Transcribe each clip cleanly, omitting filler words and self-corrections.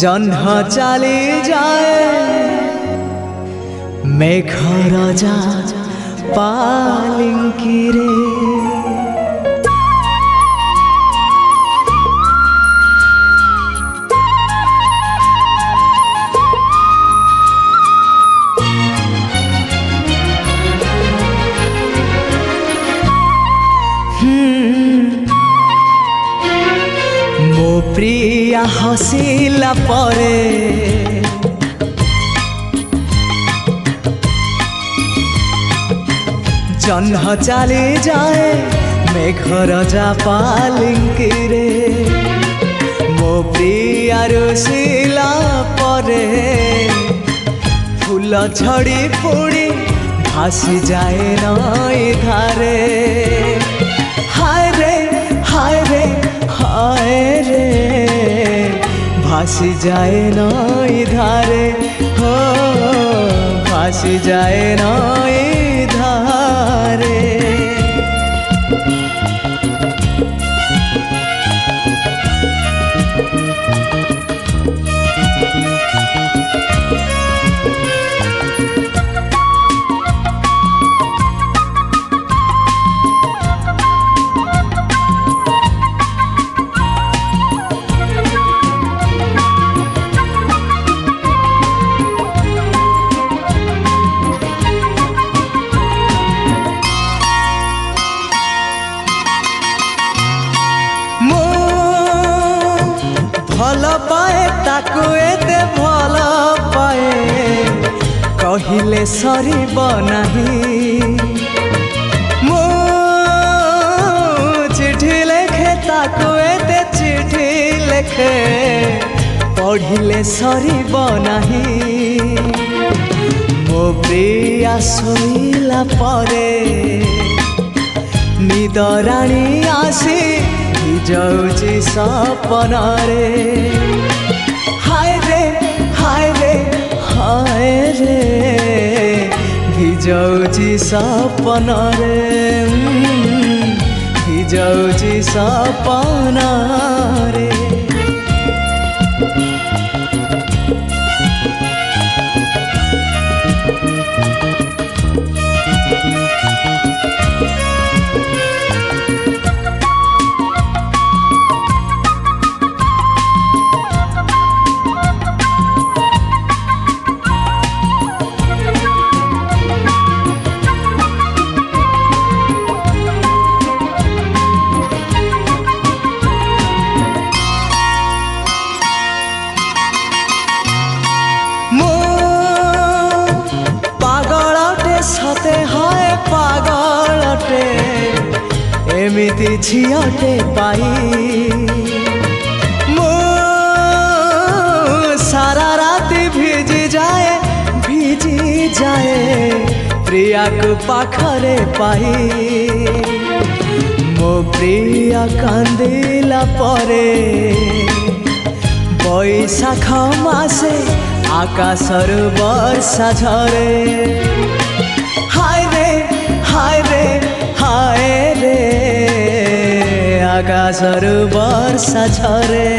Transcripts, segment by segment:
जह्न चली जाए मेघ राजा पालिंकी रे। मो प्रिया हसिला परे जह्न चली जाए मेघ राजा पालिंकी रे। मो प्रिया रुसिला परे फूल झड़ी पुड़ी भासी जाए नई धारे। हाय रे हाय रे हाय रे भासी जाए नई धारे हो भासी जाए नई धारे। भल पाए ताकू एते भल पाए कहिले सरीब नाही। मो चिठी लेखे ताकू एते चिठी लेखे पढ़िले सरीब नाही। मो प्रिया सोइला परे निदराणी आसी जाऊची सपन रे। हाय रे हाय रे हाय रे भिजाऊची सपन रे भिजाऊची सपन रे। सते हाय पागलटे एमिति झियटे पाई। मो सारा राति भिजी जाए प्रिया को पाखरे पाई। मो प्रिया कांदिला परे बैशाख मासे आकाशर वर्षा झरे। हाय रे हाय रे हाय रे आकाशर वर्षा झरे।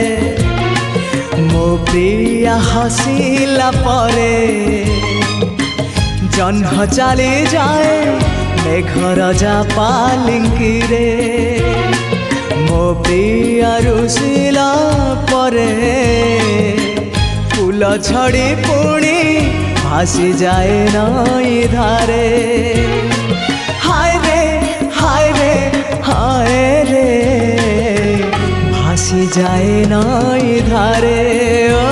मो प्रिया हसिला परे जह्न चली जाए मेघ राजा पालिंकी रे। मो प्रिया रुसिला परे फूल झड़ी पुणी भासी जाए नई धारे। हाय रे हाय रे हाय रे भासी जाए नई धारे ओ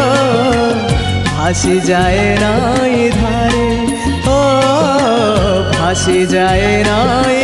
भासी जाए नई धारे ओ भासी जाए नई